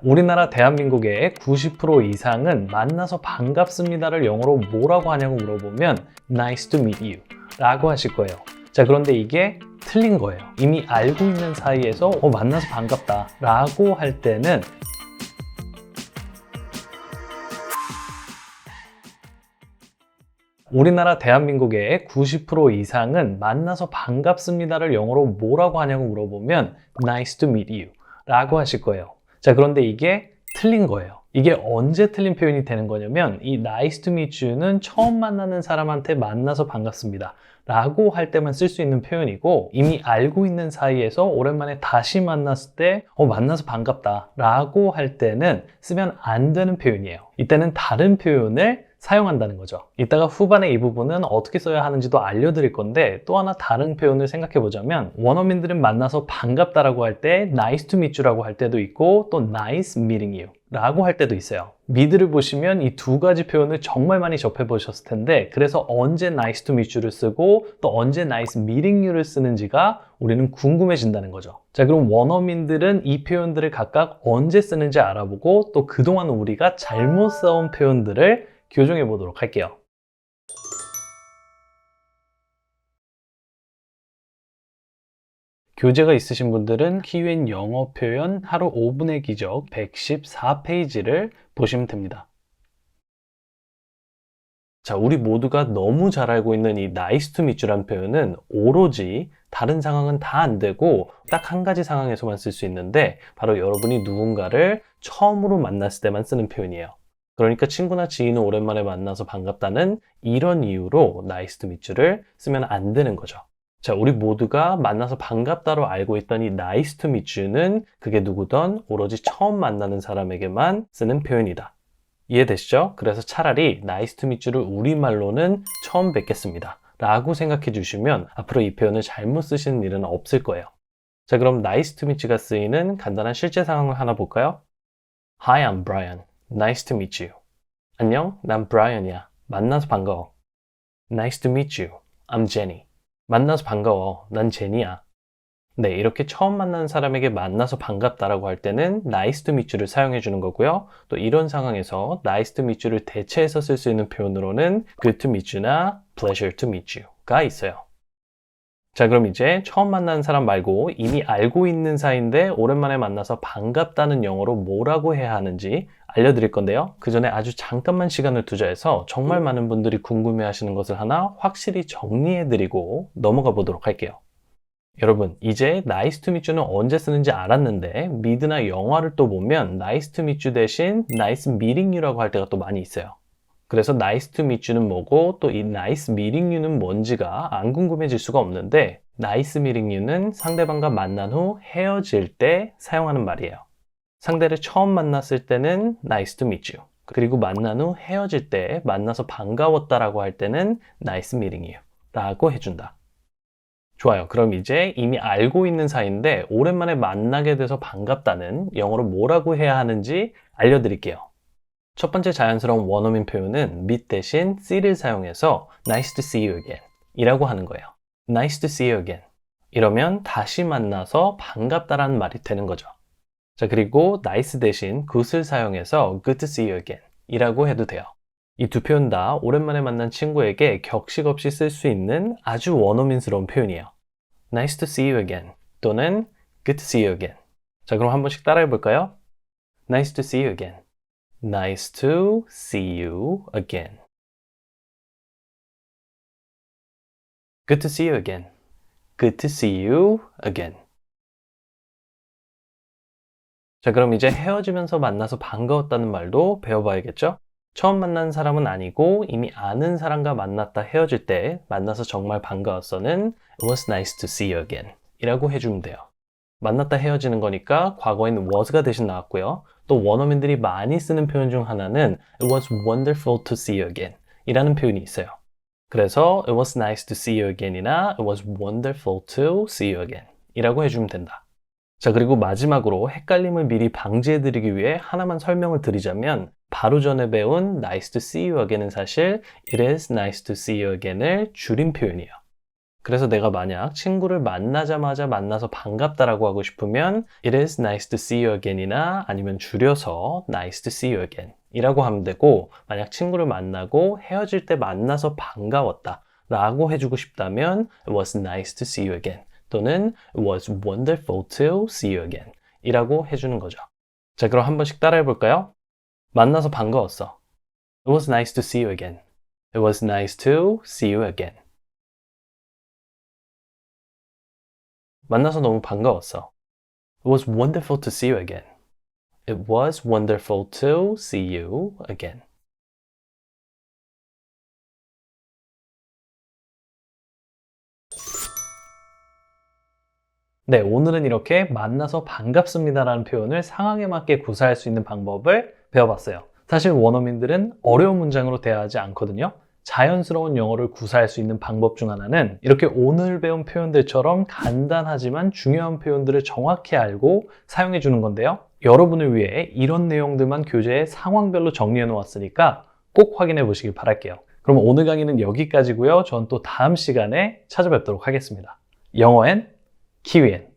우리나라 대한민국의 90% 이상은 만나서 반갑습니다를 영어로 뭐라고 하냐고 물어보면 Nice to meet you 라고 하실 거예요. 자, 그런데 이게 틀린 거예요. 이미 알고 있는 사이에서 만나서 반갑다 라고 할 때는 우리나라 대한민국의 90% 이상은 만나서 반갑습니다를 영어로 뭐라고 하냐고 물어보면 Nice to meet you 라고 하실 거예요. 자, 그런데 이게 틀린 거예요. 이게 언제 틀린 표현이 되는 거냐면 이 Nice to meet you는 처음 만나는 사람한테 만나서 반갑습니다 라고 할 때만 쓸 수 있는 표현이고, 이미 알고 있는 사이에서 오랜만에 다시 만났을 때 만나서 반갑다 라고 할 때는 쓰면 안 되는 표현이에요. 이때는 다른 표현을 사용한다는 거죠. 이따가 후반에 이 부분은 어떻게 써야 하는지도 알려드릴 건데, 또 하나 다른 표현을 생각해 보자면 원어민들은 만나서 반갑다라고 할 때 nice to meet you라고 할 때도 있고, 또 nice meeting you 라고 할 때도 있어요. 미드를 보시면 이 두 가지 표현을 정말 많이 접해 보셨을 텐데, 그래서 언제 nice to meet you를 쓰고 또 언제 nice meeting you를 쓰는지가 우리는 궁금해진다는 거죠. 자, 그럼 원어민들은 이 표현들을 각각 언제 쓰는지 알아보고, 또 그동안 우리가 잘못 써온 표현들을 교정해 보도록 할게요. 교재가 있으신 분들은 키윈 영어 표현 하루 5분의 기적 114페이지를 보시면 됩니다. 자, 우리 모두가 너무 잘 알고 있는 이 nice to meet you라는 표현은 오로지 다른 상황은 다 안 되고 딱 한 가지 상황에서만 쓸 수 있는데, 바로 여러분이 누군가를 처음으로 만났을 때만 쓰는 표현이에요. 그러니까 친구나 지인을 오랜만에 만나서 반갑다는 이런 이유로 nice to meet you를 쓰면 안 되는 거죠. 자, 우리 모두가 만나서 반갑다로 알고 있던 이 nice to meet you는 그게 누구든 오로지 처음 만나는 사람에게만 쓰는 표현이다. 이해되시죠? 그래서 차라리 nice to meet you를 우리말로는 처음 뵙겠습니다 라고 생각해 주시면 앞으로 이 표현을 잘못 쓰시는 일은 없을 거예요. 자, 그럼 nice to meet you가 쓰이는 간단한 실제 상황을 하나 볼까요? Hi, I'm Brian. Nice to meet you. 안녕, 난 브라이언이야. 만나서 반가워. Nice to meet you. I'm Jenny. 만나서 반가워. 난 제니야. 네, 이렇게 처음 만나는 사람에게 만나서 반갑다라고 할 때는 nice to meet you를 사용해 주는 거고요. 또 이런 상황에서 nice to meet you를 대체해서 쓸 수 있는 표현으로는 good to meet you나 pleasure to meet you가 있어요. 자, 그럼 이제 처음 만나는 사람 말고 이미 알고 있는 사이인데 오랜만에 만나서 반갑다는 영어로 뭐라고 해야 하는지 알려드릴 건데요. 그 전에 아주 잠깐만 시간을 투자해서 정말 많은 분들이 궁금해 하시는 것을 하나 확실히 정리해드리고 넘어가 보도록 할게요. 여러분, 이제 nice to meet you는 언제 쓰는지 알았는데, 미드나 영화를 또 보면 nice to meet you 대신 nice meeting you라고 할 때가 또 많이 있어요. 그래서 nice to meet you는 뭐고 또 이 nice meeting you는 뭔지가 안 궁금해질 수가 없는데, nice meeting you는 상대방과 만난 후 헤어질 때 사용하는 말이에요. 상대를 처음 만났을 때는 nice to meet you, 그리고 만난 후 헤어질 때 만나서 반가웠다라고 할 때는 nice meeting you 라고 해준다. 좋아요. 그럼 이제 이미 알고 있는 사이인데 오랜만에 만나게 돼서 반갑다는 영어로 뭐라고 해야 하는지 알려드릴게요. 첫 번째 자연스러운 원어민 표현은 meet 대신 see를 사용해서 nice to see you again 이라고 하는 거예요. nice to see you again. 이러면 다시 만나서 반갑다라는 말이 되는 거죠. 자, 그리고 nice 대신 good을 사용해서 good to see you again 이라고 해도 돼요. 이 두 표현 다 오랜만에 만난 친구에게 격식 없이 쓸 수 있는 아주 원어민스러운 표현이에요. Nice to see you again 또는 good to see you again. 자, 그럼 한 번씩 따라해 볼까요? Nice to see you again. Nice to see you again. Good to see you again. Good to see you again. 자, 그럼 이제 헤어지면서 만나서 반가웠다는 말도 배워봐야겠죠? 처음 만난 사람은 아니고 이미 아는 사람과 만났다 헤어질 때 만나서 정말 반가웠어는 It was nice to see you again 이라고 해주면 돼요. 만났다 헤어지는 거니까 과거에는 was가 대신 나왔고요. 또 원어민들이 많이 쓰는 표현 중 하나는 It was wonderful to see you again 이라는 표현이 있어요. 그래서 It was nice to see you again 이나 It was wonderful to see you again 이라고 해주면 된다. 자, 그리고 마지막으로 헷갈림을 미리 방지해드리기 위해 하나만 설명을 드리자면, 바로 전에 배운 nice to see you again은 사실 it is nice to see you again을 줄인 표현이에요. 그래서 내가 만약 친구를 만나자마자 만나서 반갑다라고 하고 싶으면 It is nice to see you again이나 아니면 줄여서 nice to see you again 이라고 하면 되고, 만약 친구를 만나고 헤어질 때 만나서 반가웠다 라고 해주고 싶다면 It was nice to see you again 또는 It was wonderful to see you again 이라고 해주는 거죠. 자, 그럼 한 번씩 따라해 볼까요? 만나서 반가웠어. It was nice to see you again. It was nice to see you again. 만나서 너무 반가웠어. It was wonderful to see you again. It was wonderful to see you again. 네, 오늘은 이렇게 만나서 반갑습니다라는 표현을 상황에 맞게 구사할 수 있는 방법을 배워봤어요. 사실 원어민들은 어려운 문장으로 대화하지 않거든요. 자연스러운 영어를 구사할 수 있는 방법 중 하나는 이렇게 오늘 배운 표현들처럼 간단하지만 중요한 표현들을 정확히 알고 사용해 주는 건데요. 여러분을 위해 이런 내용들만 교재에 상황별로 정리해 놓았으니까 꼭 확인해 보시길 바랄게요. 그럼 오늘 강의는 여기까지고요. 전 또 다음 시간에 찾아뵙도록 하겠습니다. 영어엔 키위엔